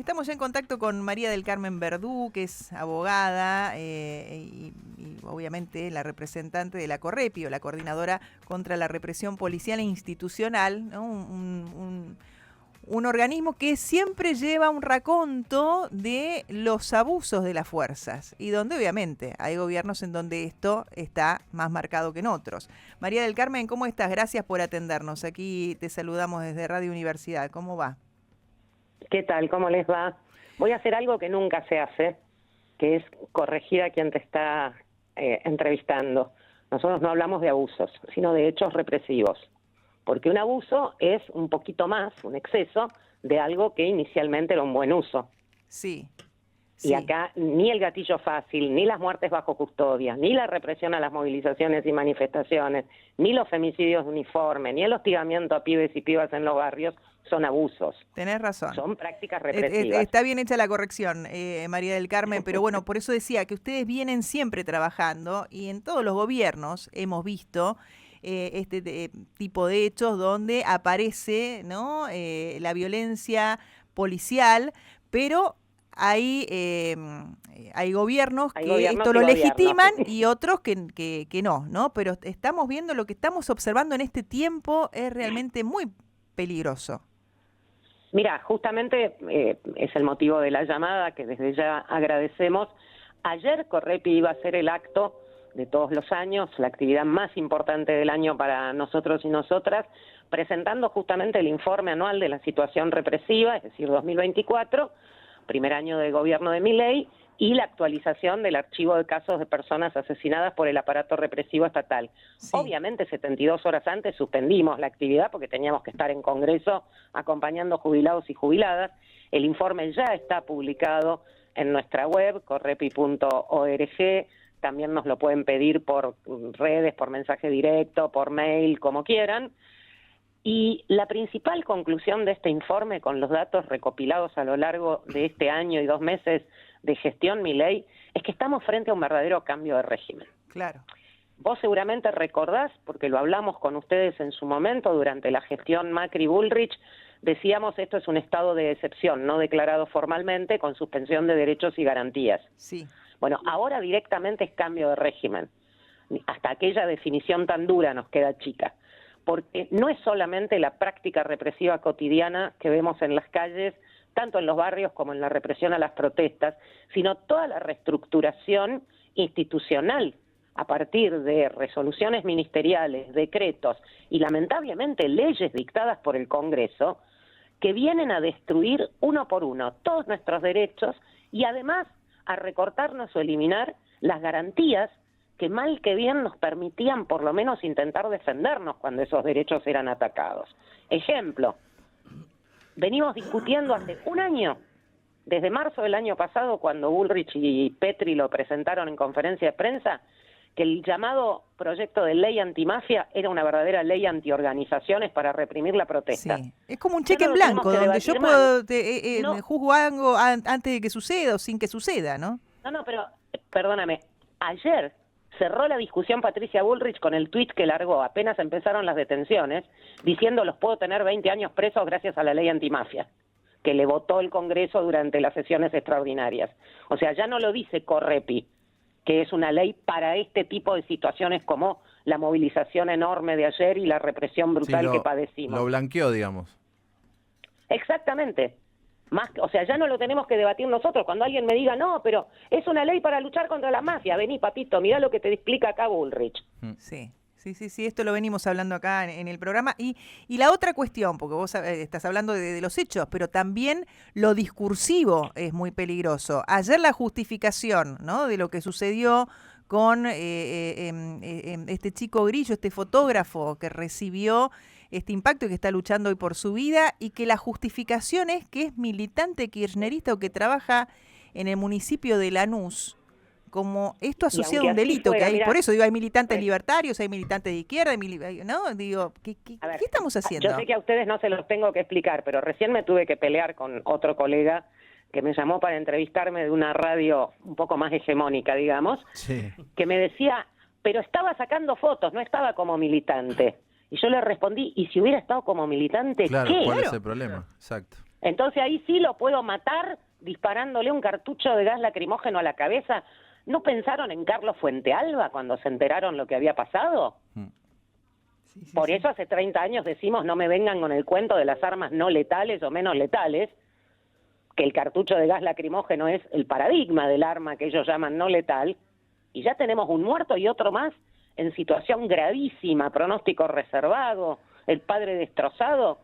Estamos ya en contacto con María del Carmen Verdú, que es abogada y obviamente la representante de la CORREPI, o la Coordinadora contra la Represión Policial e Institucional, ¿no? Un organismo que siempre lleva un raconto de los abusos de las fuerzas y donde obviamente hay gobiernos en donde esto está más marcado que en otros. María del Carmen, ¿cómo estás? Gracias por atendernos. Aquí te saludamos desde Radio Universidad. ¿Cómo va? ¿Qué tal? ¿Cómo les va? Voy a hacer algo que nunca se hace, que es corregir a quien te está entrevistando. Nosotros no hablamos de abusos, sino de hechos represivos. Porque un abuso es un poquito más, un exceso, de algo que inicialmente era un buen uso. Sí. Y acá ni el gatillo fácil, ni las muertes bajo custodia, ni la represión a las movilizaciones y manifestaciones, ni los femicidios de uniforme, ni el hostigamiento a pibes y pibas en los barrios son abusos. Tenés razón. Son prácticas represivas. Está bien hecha la corrección, María del Carmen, pero bueno, por eso decía que ustedes vienen siempre trabajando y en todos los gobiernos hemos visto este tipo de hechos donde aparece, ¿no? La violencia policial, pero hay gobiernos que esto lo legitiman y otros que no, pero estamos viendo lo que estamos observando en este tiempo es realmente muy peligroso. Mira, justamente es el motivo de la llamada que desde ya agradecemos. Ayer CORREPI iba a hacer el acto de todos los años, la actividad más importante del año para nosotros y nosotras, presentando justamente el informe anual de la situación represiva, es decir, 2024, primer año del gobierno de Milei, y la actualización del archivo de casos de personas asesinadas por el aparato represivo estatal. Sí. Obviamente 72 horas antes suspendimos la actividad porque teníamos que estar en Congreso acompañando jubilados y jubiladas. El informe ya está publicado en nuestra web, correpi.org, también nos lo pueden pedir por redes, por mensaje directo, por mail, como quieran. Y la principal conclusión de este informe, con los datos recopilados a lo largo de este año y 2 meses de gestión Milei, es que estamos frente a un verdadero cambio de régimen. Claro. Vos seguramente recordás, porque lo hablamos con ustedes en su momento, durante la gestión Macri-Bullrich, decíamos esto es un estado de excepción, no declarado formalmente, con suspensión de derechos y garantías. Sí. Bueno, ahora directamente es cambio de régimen. Hasta aquella definición tan dura nos queda chica. Porque no es solamente la práctica represiva cotidiana que vemos en las calles, tanto en los barrios como en la represión a las protestas, sino toda la reestructuración institucional a partir de resoluciones ministeriales, decretos y lamentablemente leyes dictadas por el Congreso, que vienen a destruir uno por uno todos nuestros derechos y además a recortarnos o eliminar las garantías que mal que bien nos permitían por lo menos intentar defendernos cuando esos derechos eran atacados. Ejemplo, venimos discutiendo hace un año, desde marzo del año pasado, cuando Bullrich y Petri lo presentaron en conferencia de prensa, que el llamado proyecto de ley antimafia era una verdadera ley antiorganizaciones para reprimir la protesta. Sí. Es como un cheque en blanco, donde yo puedo juzgar algo antes de que suceda o sin que suceda, ¿no? No, pero perdóname, ayer cerró la discusión Patricia Bullrich con el tuit que largó apenas empezaron las detenciones, diciendo los puedo tener 20 años presos gracias a la ley antimafia, que le votó el Congreso durante las sesiones extraordinarias. O sea, ya no lo dice CORREPI, que es una ley para este tipo de situaciones como la movilización enorme de ayer y la represión brutal que padecimos. Lo blanqueó, digamos. Exactamente. Más, o sea, ya no lo tenemos que debatir nosotros. Cuando alguien me diga, no, pero es una ley para luchar contra la mafia, vení, papito, mirá lo que te explica acá Bullrich. Sí. Sí, esto lo venimos hablando acá en el programa. Y la otra cuestión, porque vos estás hablando de los hechos, pero también lo discursivo es muy peligroso. Ayer la justificación, ¿no?, de lo que sucedió con este chico Grillo, este fotógrafo que recibió este impacto y que está luchando hoy por su vida, y que la justificación es que es militante kirchnerista o que trabaja en el municipio de Lanús, como esto asociado a un delito fuera, que hay, mirá, por eso digo, hay militantes libertarios, hay militantes de izquierda, ¿no? Digo, ¿qué estamos haciendo? Yo sé que a ustedes no se los tengo que explicar, pero recién me tuve que pelear con otro colega que me llamó para entrevistarme de una radio un poco más hegemónica, digamos, sí, que me decía, pero estaba sacando fotos, no estaba como militante. Y yo le respondí, ¿y si hubiera estado como militante, claro, qué? ¿Cuál es el problema? Exacto. Entonces ahí sí lo puedo matar disparándole un cartucho de gas lacrimógeno a la cabeza. ¿No pensaron en Carlos Fuentealba cuando se enteraron lo que había pasado? Sí, sí, Por sí. eso hace 30 años decimos no me vengan con el cuento de las armas no letales o menos letales, que el cartucho de gas lacrimógeno es el paradigma del arma que ellos llaman no letal, y ya tenemos un muerto y otro más en situación gravísima, pronóstico reservado, el padre destrozado,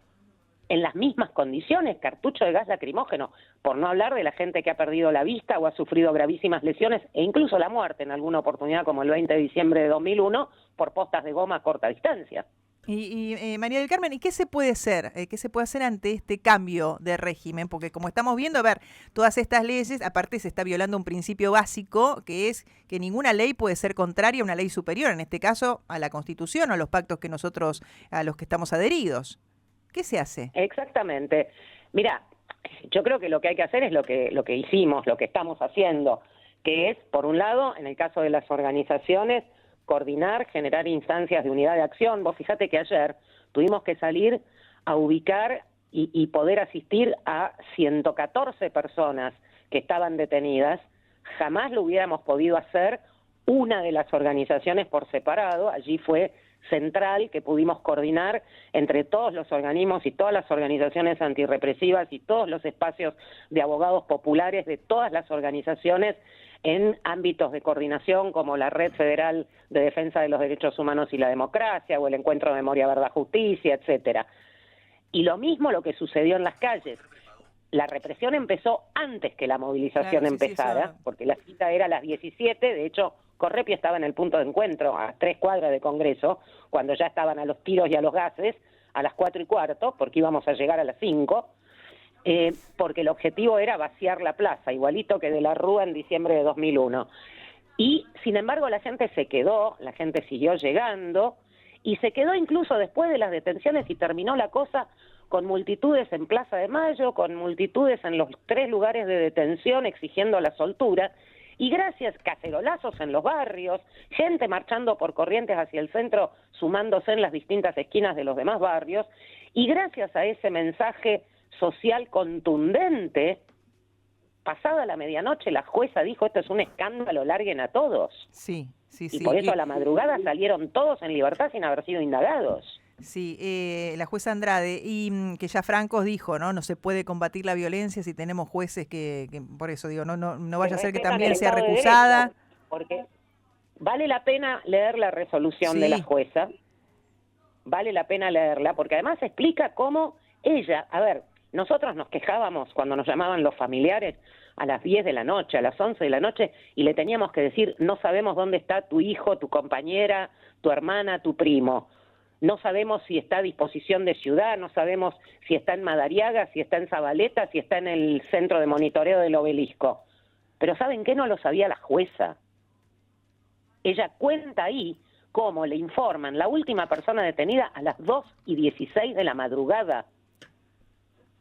en las mismas condiciones, cartucho de gas lacrimógeno, por no hablar de la gente que ha perdido la vista o ha sufrido gravísimas lesiones e incluso la muerte en alguna oportunidad, como el 20 de diciembre de 2001, por postas de goma a corta distancia. María del Carmen, ¿y qué se puede hacer? ¿Qué se puede hacer ante este cambio de régimen? Porque como estamos viendo, a ver, todas estas leyes, aparte se está violando un principio básico, que es que ninguna ley puede ser contraria a una ley superior, en este caso a la Constitución o a los pactos que nosotros, a los que estamos adheridos. ¿Qué se hace? Exactamente. Mira, yo creo que lo que hay que hacer es lo que hicimos, lo que estamos haciendo, que es, por un lado, en el caso de las organizaciones, coordinar, generar instancias de unidad de acción. Vos fíjate que ayer tuvimos que salir a ubicar y poder asistir a 114 personas que estaban detenidas. Jamás lo hubiéramos podido hacer una de las organizaciones por separado. Allí fue central que pudimos coordinar entre todos los organismos y todas las organizaciones antirrepresivas y todos los espacios de abogados populares de todas las organizaciones en ámbitos de coordinación como la Red Federal de Defensa de los Derechos Humanos y la Democracia o el Encuentro de Memoria, Verdad, Justicia, etcétera. Y lo mismo lo que sucedió en las calles. La represión empezó antes que la movilización empezara, porque la cita era a las 17, de hecho Correpi estaba en el punto de encuentro a 3 cuadras de Congreso, cuando ya estaban a los tiros y a los gases, a las 4:15, porque íbamos a llegar a las 5, porque el objetivo era vaciar la plaza, igualito que de la Rúa en diciembre de 2001. Y, sin embargo, la gente se quedó, la gente siguió llegando, y se quedó incluso después de las detenciones y terminó la cosa con multitudes en Plaza de Mayo, con multitudes en los 3 lugares de detención exigiendo la soltura, y gracias, cacerolazos en los barrios, gente marchando por Corrientes hacia el centro, sumándose en las distintas esquinas de los demás barrios, y gracias a ese mensaje social contundente, pasada la medianoche la jueza dijo, esto es un escándalo, larguen a todos. Sí, sí, y sí. por eso a la madrugada salieron todos en libertad sin haber sido indagados. Sí, la jueza Andrade, y que ya Francos dijo, ¿no? No se puede combatir la violencia si tenemos jueces que por eso digo, no vaya a ser que también sea recusada. Derecho, porque vale la pena leer la resolución de la jueza, vale la pena leerla, porque además explica cómo ella, a ver, nosotros nos quejábamos cuando nos llamaban los familiares a las 10 de la noche, a las 11 de la noche, y le teníamos que decir, no sabemos dónde está tu hijo, tu compañera, tu hermana, tu primo. No sabemos si está a disposición de ciudad, no sabemos si está en Madariaga, si está en Zabaleta, si está en el centro de monitoreo del Obelisco. Pero ¿saben qué? No lo sabía la jueza. Ella cuenta ahí cómo le informan la última persona detenida a las 2:16 de la madrugada.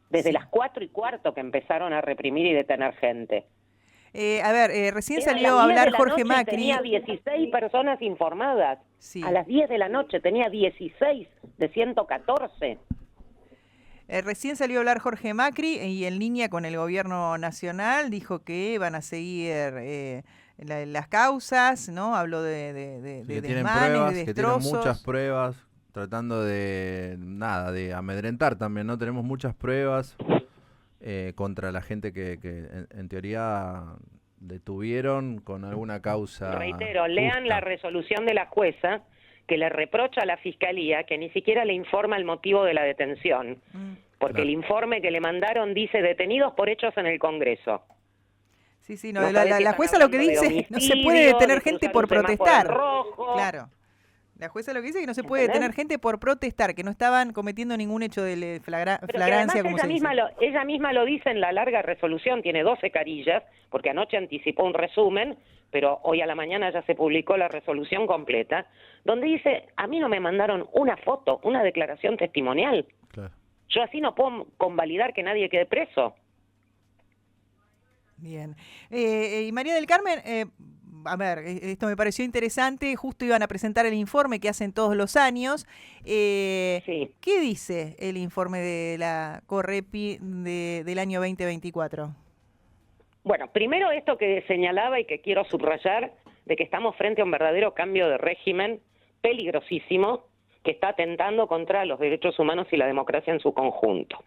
Desde las 4:15 que empezaron a reprimir y detener gente. Recién salió a hablar Jorge Macri. Tenía 16 personas informadas. Sí. A las 10 de la noche tenía 16 de 114. Recién salió a hablar Jorge Macri y en línea con el gobierno nacional dijo que van a seguir las causas, ¿no? Habló de desmanes, de destrozos. Que tienen muchas pruebas, tratando de amedrentar también, ¿no? Tenemos muchas pruebas contra la gente que en teoría detuvieron con alguna causa. Reitero, justa. lean la resolución de la jueza que le reprocha a la Fiscalía que ni siquiera le informa el motivo de la detención, porque el informe que le mandaron dice detenidos por hechos en el Congreso. Sí, no, la jueza lo que dice, no se puede detener gente por protestar. Claro. La jueza lo que dice es que no se puede detener gente por protestar, que no estaban cometiendo ningún hecho de flagrancia, como se dice. Ella misma lo dice en la larga resolución, tiene 12 carillas, porque anoche anticipó un resumen, pero hoy a la mañana ya se publicó la resolución completa, donde dice, a mí no me mandaron una foto, una declaración testimonial. Claro. Yo así no puedo convalidar que nadie quede preso. Bien. Y María del Carmen, a ver, esto me pareció interesante, justo iban a presentar el informe que hacen todos los años. Sí. ¿Qué dice el informe de la Correpi del año 2024? Bueno, primero esto que señalaba y que quiero subrayar, de que estamos frente a un verdadero cambio de régimen peligrosísimo que está atentando contra los derechos humanos y la democracia en su conjunto.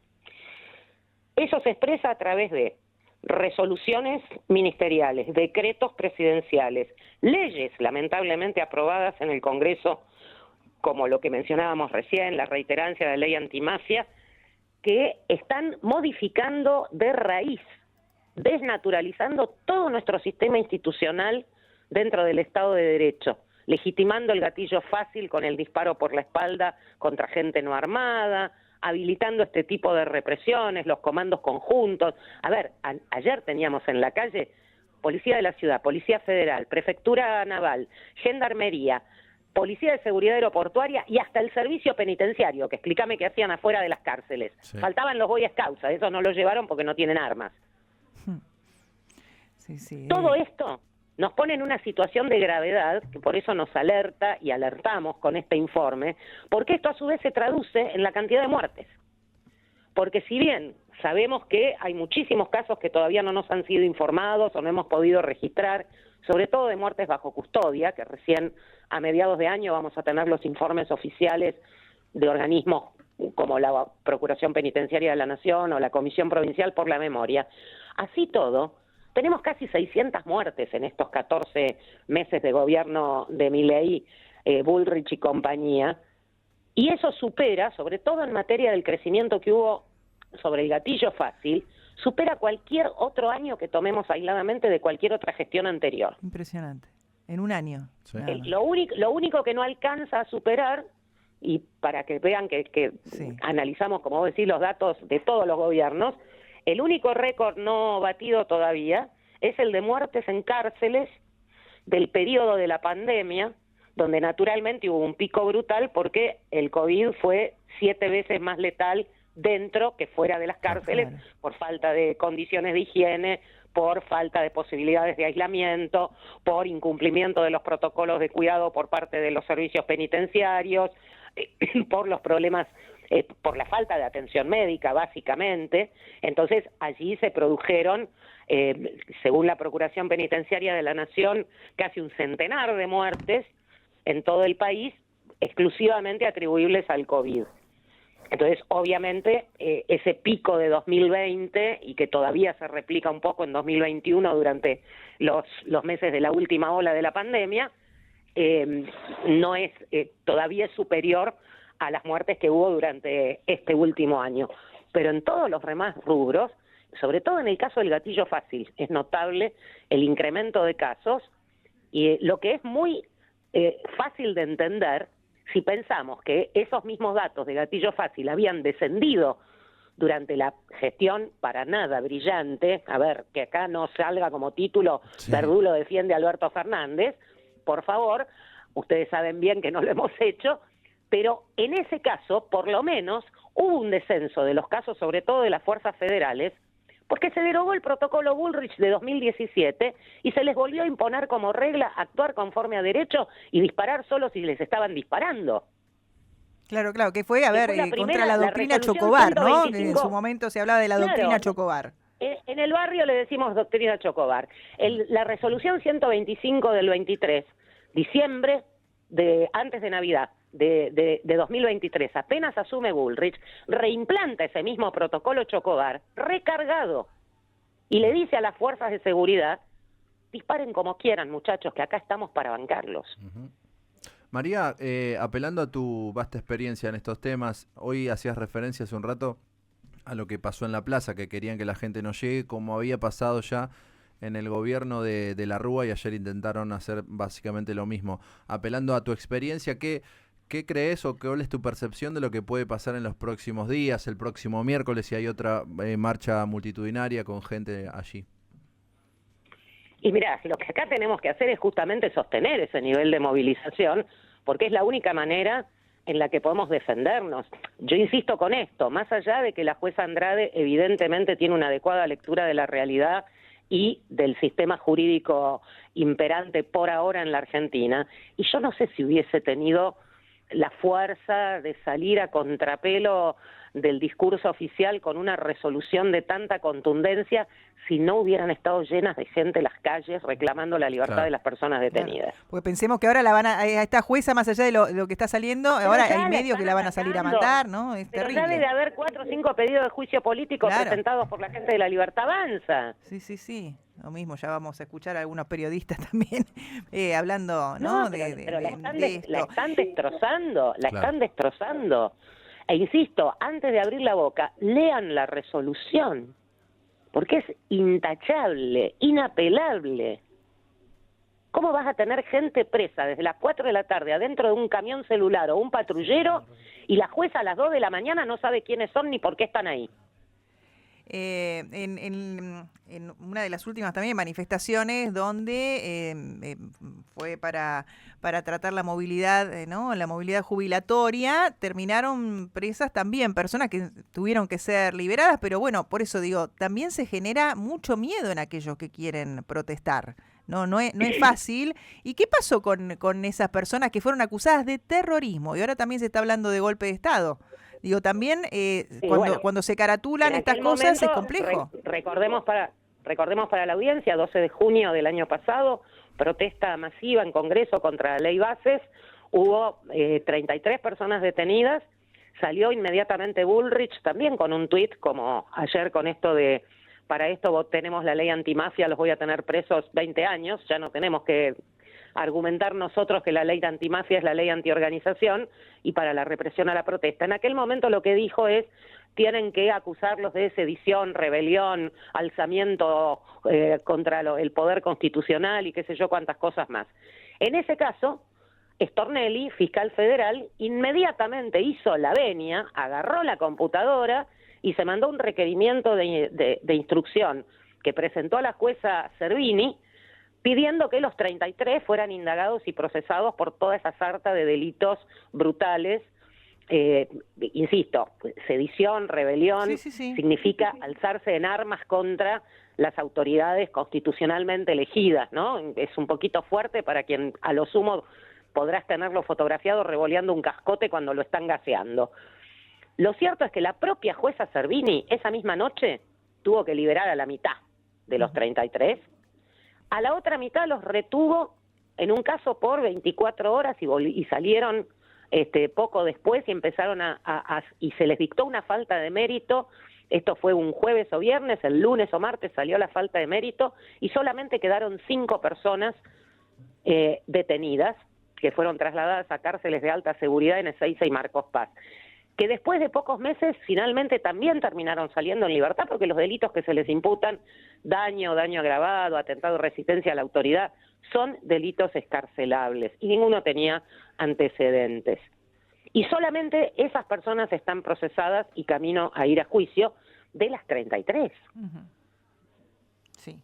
Eso se expresa a través de resoluciones ministeriales, decretos presidenciales, leyes lamentablemente aprobadas en el Congreso, como lo que mencionábamos recién, la reiterancia de la ley antimafia, que están modificando de raíz, desnaturalizando todo nuestro sistema institucional dentro del Estado de Derecho, legitimando el gatillo fácil con el disparo por la espalda contra gente no armada, habilitando este tipo de represiones, los comandos conjuntos. A ver, ayer teníamos en la calle Policía de la Ciudad, Policía Federal, Prefectura Naval, Gendarmería, Policía de Seguridad Aeroportuaria y hasta el Servicio Penitenciario, que explícame qué hacían afuera de las cárceles. Sí. Faltaban los Boy Scouts, a eso no los llevaron porque no tienen armas. Sí. Todo esto nos pone en una situación de gravedad, que por eso nos alerta y alertamos con este informe, porque esto a su vez se traduce en la cantidad de muertes. Porque si bien sabemos que hay muchísimos casos que todavía no nos han sido informados o no hemos podido registrar, sobre todo de muertes bajo custodia, que recién a mediados de año vamos a tener los informes oficiales de organismos como la Procuración Penitenciaria de la Nación o la Comisión Provincial por la Memoria. Así todo, tenemos casi 600 muertes en estos 14 meses de gobierno de Milei, Bullrich y compañía, y eso supera, sobre todo en materia del crecimiento que hubo sobre el gatillo fácil, supera cualquier otro año que tomemos aisladamente de cualquier otra gestión anterior. Impresionante. En un año. Sí. Lo único que no alcanza a superar, y para que vean que Sí. analizamos, como vos decís, los datos de todos los gobiernos, el único récord no batido todavía es el de muertes en cárceles del periodo de la pandemia, donde naturalmente hubo un pico brutal porque el COVID fue 7 veces más letal dentro que fuera de las cárceles, Claro. por falta de condiciones de higiene, por falta de posibilidades de aislamiento, por incumplimiento de los protocolos de cuidado por parte de los servicios penitenciarios, por los problemas, por la falta de atención médica, básicamente. Entonces, allí se produjeron, según la Procuración Penitenciaria de la Nación, casi un centenar de muertes en todo el país, exclusivamente atribuibles al COVID. Entonces, obviamente, ese pico de 2020, y que todavía se replica un poco en 2021 durante los meses de la última ola de la pandemia, no es todavía es superior a las muertes que hubo durante este último año. Pero en todos los demás rubros, sobre todo en el caso del gatillo fácil, es notable el incremento de casos, y lo que es muy fácil de entender, si pensamos que esos mismos datos de gatillo fácil habían descendido durante la gestión para nada brillante, a ver, que acá no salga como título, Sí. Verdulo defiende a Alberto Fernández, por favor, ustedes saben bien que no lo hemos hecho, pero en ese caso, por lo menos, hubo un descenso de los casos, sobre todo de las fuerzas federales, porque se derogó el protocolo Bullrich de 2017 y se les volvió a imponer como regla actuar conforme a derecho y disparar solo si les estaban disparando. Claro, que fue, a ver, fue la contra primera, la la doctrina resolución Chocobar, ¿no? Que 125. en su momento se hablaba de la Claro. doctrina Chocobar. En el barrio le decimos doctrina Chocobar. La resolución 125 del 23, diciembre, antes de Navidad, de 2023, apenas asume Bullrich, reimplanta ese mismo protocolo Chocobar, recargado, y le dice a las fuerzas de seguridad, disparen como quieran, muchachos, que acá estamos para bancarlos. María, apelando a tu vasta experiencia en estos temas, hoy hacías referencia hace un rato a lo que pasó en la plaza, que querían que la gente no llegue, como había pasado ya en el gobierno de la Rúa, y ayer intentaron hacer básicamente lo mismo. Apelando a tu experiencia, ¿qué crees o cuál es tu percepción de lo que puede pasar en los próximos días, el próximo miércoles, si hay otra marcha multitudinaria con gente allí? Y mirá, lo que acá tenemos que hacer es justamente sostener ese nivel de movilización, porque es la única manera en la que podemos defendernos. Yo insisto con esto, más allá de que la jueza Andrade evidentemente tiene una adecuada lectura de la realidad y del sistema jurídico imperante por ahora en la Argentina. Y yo no sé si hubiese tenido la fuerza de salir a contrapelo del discurso oficial con una resolución de tanta contundencia si no hubieran estado llenas de gente en las calles reclamando la libertad de las personas detenidas. Claro. Porque pensemos que ahora a esta jueza, más allá de lo que está saliendo, pero ahora hay medios que la van a salir a matar, ¿no? Es pero terrible. Ya debe haber 4 o 5 pedidos de juicio político presentados por la gente de La Libertad Avanza. Sí. Lo mismo, ya vamos a escuchar a algunos periodistas también hablando, ¿no? Pero la están destrozando, están destrozando. E insisto, antes de abrir la boca, lean la resolución, porque es intachable, inapelable. ¿Cómo vas a tener gente presa desde las 4 de la tarde adentro de un camión celular o un patrullero y la jueza a las 2 de la mañana no sabe quiénes son ni por qué están ahí? En una de las últimas también manifestaciones donde fue para tratar la movilidad, ¿no? La movilidad jubilatoria, terminaron presas también personas que tuvieron que ser liberadas, pero bueno, por eso digo, también se genera mucho miedo en aquellos que quieren protestar. No es fácil. ¿Y qué pasó con esas personas que fueron acusadas de terrorismo? Y ahora también se está hablando de golpe de Estado. Digo, también cuando se caratulan estas cosas es complejo. Recordemos para la audiencia, 12 de junio del año pasado, protesta masiva en Congreso contra la ley Bases, hubo 33 personas detenidas, salió inmediatamente Bullrich también con un tuit, como ayer con esto de, para esto tenemos la ley antimafia, los voy a tener presos 20 años, ya no tenemos que argumentar nosotros que la ley de antimafia es la ley antiorganización y para la represión a la protesta. En aquel momento lo que dijo es, tienen que acusarlos de sedición, rebelión, alzamiento contra el poder constitucional y qué sé yo cuántas cosas más. En ese caso, Stornelli, fiscal federal, inmediatamente hizo la venia, agarró la computadora y se mandó un requerimiento de instrucción que presentó a la jueza Servini, pidiendo que los 33 fueran indagados y procesados por toda esa sarta de delitos brutales. Insisto, sedición, rebelión, significa alzarse en armas contra las autoridades constitucionalmente elegidas, ¿no? Es un poquito fuerte para quien a lo sumo podrás tenerlo fotografiado revoleando un cascote cuando lo están gaseando. Lo cierto es que la propia jueza Servini esa misma noche tuvo que liberar a la mitad de los 33. A la otra mitad los retuvo en un caso por 24 horas y salieron poco después y empezaron y se les dictó una falta de mérito. Esto fue un jueves o viernes, el lunes o martes salió la falta de mérito y solamente quedaron 5 personas detenidas que fueron trasladadas a cárceles de alta seguridad en Ezeiza y Marcos Paz, que después de pocos meses finalmente también terminaron saliendo en libertad porque los delitos que se les imputan, daño agravado, atentado de resistencia a la autoridad, son delitos escarcelables y ninguno tenía antecedentes. Y solamente esas personas están procesadas y camino a ir a juicio de las 33. Sí.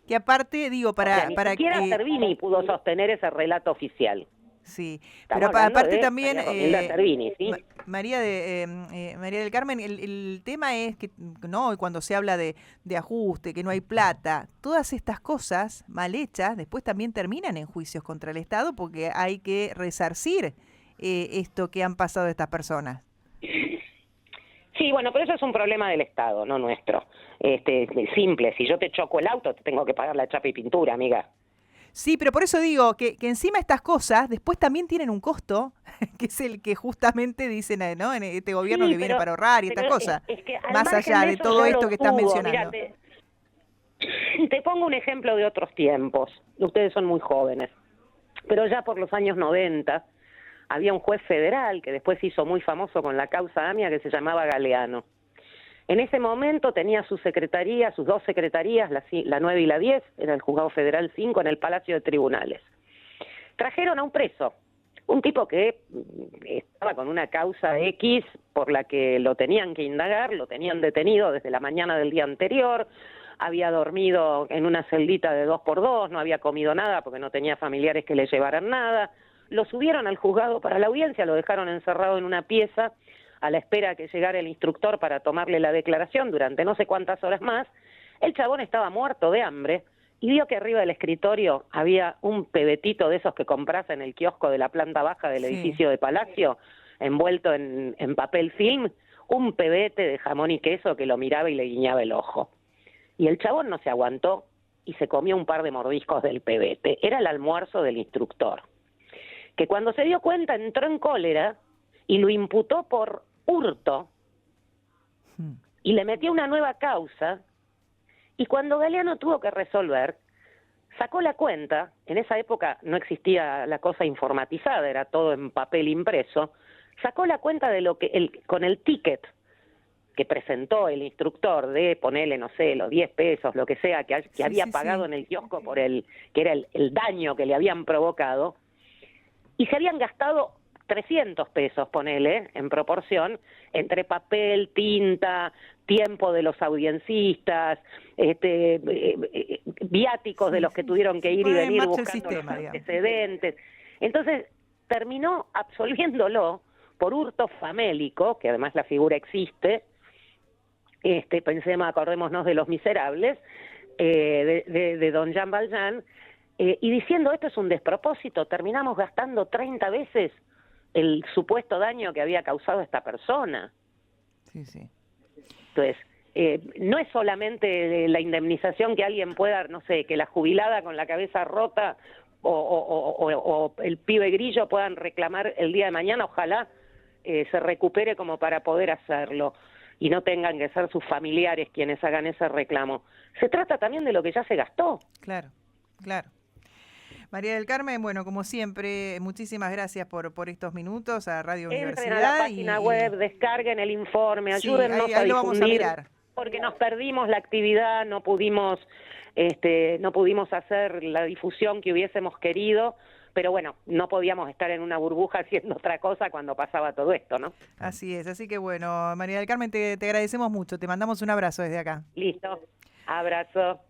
Que aparte, digo, para ni siquiera Servini pudo sostener ese relato oficial. Sí, pero aparte también Servini, ¿sí? María del Carmen, el tema es que no, cuando se habla de ajuste, que no hay plata, todas estas cosas mal hechas después también terminan en juicios contra el Estado porque hay que resarcir esto que han pasado estas personas. Sí, bueno, pero eso es un problema del Estado, no nuestro. Simple, si yo te choco el auto, te tengo que pagar la chapa y pintura, amiga. Sí, pero por eso digo que encima estas cosas después también tienen un costo, que es el que justamente dicen, ¿no? En este gobierno que viene para ahorrar y estas cosas, más allá de todo esto que estás mencionando. Mirá, te pongo un ejemplo de otros tiempos. Ustedes son muy jóvenes, pero ya por los años 90 había un juez federal que después se hizo muy famoso con la causa AMIA que se llamaba Galeano. En ese momento tenía su secretaría, sus 2 secretarías, la 9 y la 10, era el Juzgado Federal 5 en el Palacio de Tribunales. Trajeron a un preso, un tipo que estaba con una causa X por la que lo tenían que indagar, lo tenían detenido desde la mañana del día anterior, había dormido en una celdita de 2x2, no había comido nada porque no tenía familiares que le llevaran nada. Lo subieron al juzgado para la audiencia, lo dejaron encerrado en una pieza a la espera que llegara el instructor para tomarle la declaración durante no sé cuántas horas más, El chabón estaba muerto de hambre y vio que arriba del escritorio había un pebetito de esos que compras en el kiosco de la planta baja del edificio de Palacio, envuelto en papel film, un pebete de jamón y queso que lo miraba y le guiñaba el ojo. Y el chabón no se aguantó y se comió un par de mordiscos del pebete. Era el almuerzo del instructor, que cuando se dio cuenta entró en cólera y lo imputó por hurto y le metió una nueva causa. Y cuando Galeano tuvo que resolver, sacó la cuenta. En esa época no existía la cosa informatizada, era todo en papel impreso. Sacó la cuenta de lo que con el ticket que presentó el instructor de ponerle, no sé, los 10 pesos, lo que sea, que había pagado en el kiosco por que era el daño que le habían provocado, y se habían gastado 300 pesos, ponele, en proporción, entre papel, tinta, tiempo de los audienciistas, viáticos de los que tuvieron que ir y venir buscando los antecedentes. Entonces, terminó absolviéndolo por hurto famélico, que además la figura existe, acordémonos de Los Miserables, de don Jean Valjean, y diciendo esto es un despropósito, terminamos gastando 30 veces el supuesto daño que había causado esta persona. Sí, sí. Entonces, no es solamente la indemnización que alguien pueda, no sé, que la jubilada con la cabeza rota o el pibe grillo puedan reclamar el día de mañana, ojalá se recupere como para poder hacerlo y no tengan que ser sus familiares quienes hagan ese reclamo. Se trata también de lo que ya se gastó. Claro, claro. María del Carmen, bueno, como siempre, muchísimas gracias por estos minutos a Radio Universidad. Entren a la página web, descarguen el informe, ayúdennos a difundir, porque nos perdimos la actividad, no pudimos hacer la difusión que hubiésemos querido, pero bueno, no podíamos estar en una burbuja haciendo otra cosa cuando pasaba todo esto, ¿no? Así es, así que bueno, María del Carmen, te agradecemos mucho, te mandamos un abrazo desde acá. Listo, abrazo.